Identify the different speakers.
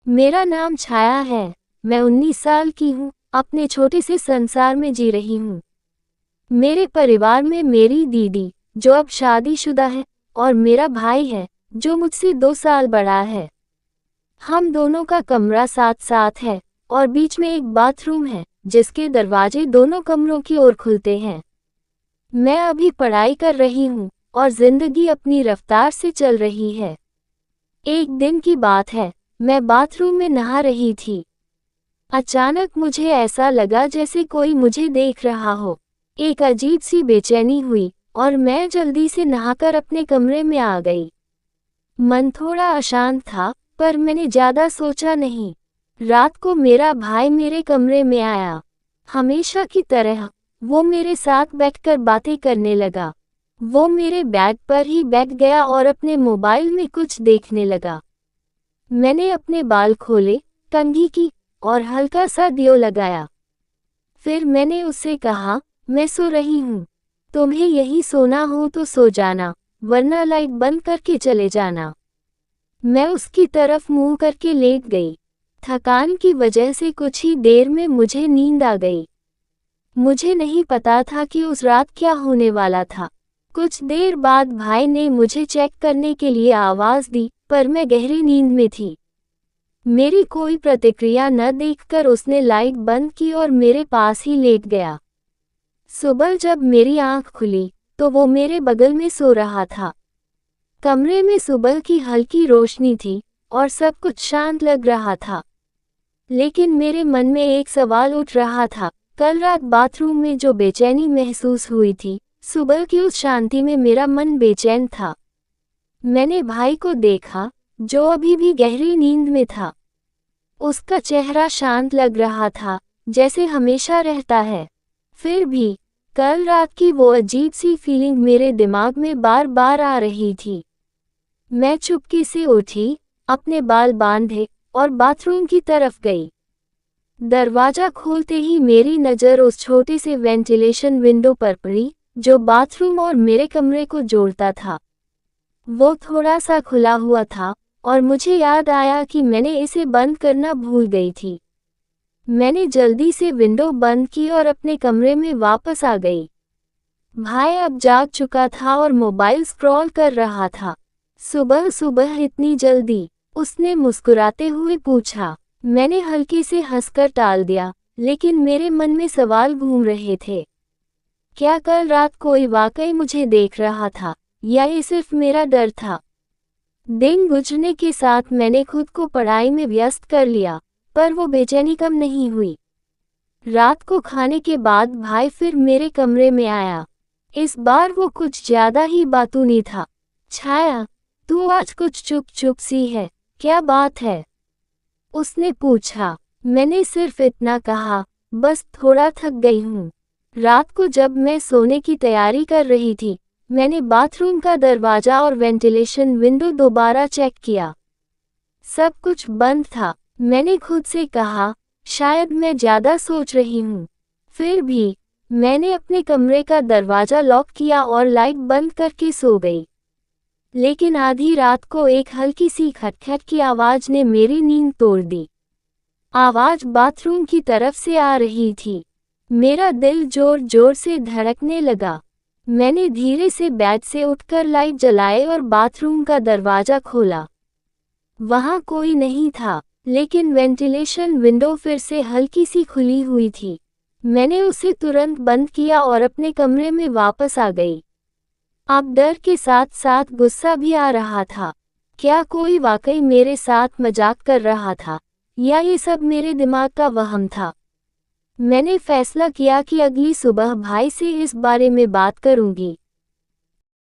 Speaker 1: मेरा नाम छाया है। मैं 19 साल की हूँ। अपने छोटे से संसार में जी रही हूँ। मेरे परिवार में मेरी दीदी, जो अब शादीशुदा है, और मेरा भाई है, जो मुझसे 2 साल बड़ा है। हम दोनों का कमरा साथ साथ है, और बीच में एक बाथरूम है, जिसके दरवाजे दोनों कमरों की ओर खुलते हैं। मैं अभी पढ़ाई कर रही हूँ, और जिंदगी अपनी रफ्तार से चल रही है। एक दिन की बात है, मैं बाथरूम में नहा रही थी। अचानक मुझे ऐसा लगा जैसे कोई मुझे देख रहा हो। एक अजीब सी बेचैनी हुई, और मैं जल्दी से नहाकर अपने कमरे में आ गई। मन थोड़ा अशांत था, पर मैंने ज्यादा सोचा नहीं। रात को मेरा भाई मेरे कमरे में आया। हमेशा की तरह वो मेरे साथ बैठकर बातें करने लगा। वो मेरे बेड पर ही बैठ गया और अपने मोबाइल में कुछ देखने लगा। मैंने अपने बाल खोले, कंघी की, और हल्का सा दियो लगाया। फिर मैंने उससे कहा, मैं सो रही हूँ। तुम्हें यही सोना हो तो सो जाना, वरना लाइट बंद करके चले जाना। मैं उसकी तरफ मुंह करके लेट गई। थकान की वजह से कुछ ही देर में मुझे नींद आ गई। मुझे नहीं पता था कि उस रात क्या होने वाला था। कुछ देर बाद भाई ने मुझे चेक करने के लिए आवाज दी, पर मैं गहरी नींद में थी। मेरी कोई प्रतिक्रिया न देखकर उसने लाइट बंद की और मेरे पास ही लेट गया। सुबह जब मेरी आंख खुली, तो वो मेरे बगल में सो रहा था। कमरे में सुबह की हल्की रोशनी थी, और सब कुछ शांत लग रहा था। लेकिन मेरे मन में एक सवाल उठ रहा था। कल रात बाथरूम में जो बेचैनी महसूस हुई थी, सुबह की उस शांति में मेरा मन बेचैन था। मैंने भाई को देखा, जो अभी भी गहरी नींद में था। उसका चेहरा शांत लग रहा था, जैसे हमेशा रहता है। फिर भी कल रात की वो अजीब सी फीलिंग मेरे दिमाग में बार बार आ रही थी। मैं चुपके से उठी, अपने बाल बांधे, और बाथरूम की तरफ गई। दरवाजा खोलते ही मेरी नज़र उस छोटे से वेंटिलेशन विंडो पर पड़ी, जो बाथरूम और मेरे कमरे को जोड़ता था। वो थोड़ा सा खुला हुआ था, और मुझे याद आया कि मैंने इसे बंद करना भूल गई थी। मैंने जल्दी से विंडो बंद की और अपने कमरे में वापस आ गई। भाई अब जाग चुका था और मोबाइल स्क्रॉल कर रहा था। सुबह सुबह इतनी जल्दी? उसने मुस्कुराते हुए पूछा। मैंने हल्के से हंसकर टाल दिया, लेकिन मेरे मन में सवाल घूम रहे थे। क्या कल रात कोई वाकई मुझे देख रहा था, या ये सिर्फ मेरा डर था? दिन गुजरने के साथ मैंने खुद को पढ़ाई में व्यस्त कर लिया, पर वो बेचैनी कम नहीं हुई। रात को खाने के बाद भाई फिर मेरे कमरे में आया। इस बार वो कुछ ज्यादा ही बातूनी था। छाया, तू आज कुछ चुप चुप सी है, क्या बात है? उसने पूछा। मैंने सिर्फ इतना कहा, बस थोड़ा थक गई हूँ। रात को जब मैं सोने की तैयारी कर रही थी, मैंने बाथरूम का दरवाजा और वेंटिलेशन विंडो दोबारा चेक किया। सब कुछ बंद था। मैंने खुद से कहा, शायद मैं ज्यादा सोच रही हूँ। फिर भी मैंने अपने कमरे का दरवाजा लॉक किया और लाइट बंद करके सो गई। लेकिन आधी रात को एक हल्की सी खटखट की आवाज ने मेरी नींद तोड़ दी। आवाज बाथरूम की तरफ से आ रही थी। मेरा दिल जोर जोर से धड़कने लगा। मैंने धीरे से बेड से उठकर लाइट जलाई और बाथरूम का दरवाजा खोला। वहां कोई नहीं था, लेकिन वेंटिलेशन विंडो फिर से हल्की सी खुली हुई थी। मैंने उसे तुरंत बंद किया और अपने कमरे में वापस आ गई। अब डर के साथ साथ गुस्सा भी आ रहा था। क्या कोई वाकई मेरे साथ मजाक कर रहा था, या ये सब मेरे दिमाग का वहम था? मैंने फैसला किया कि अगली सुबह भाई से इस बारे में बात करूंगी।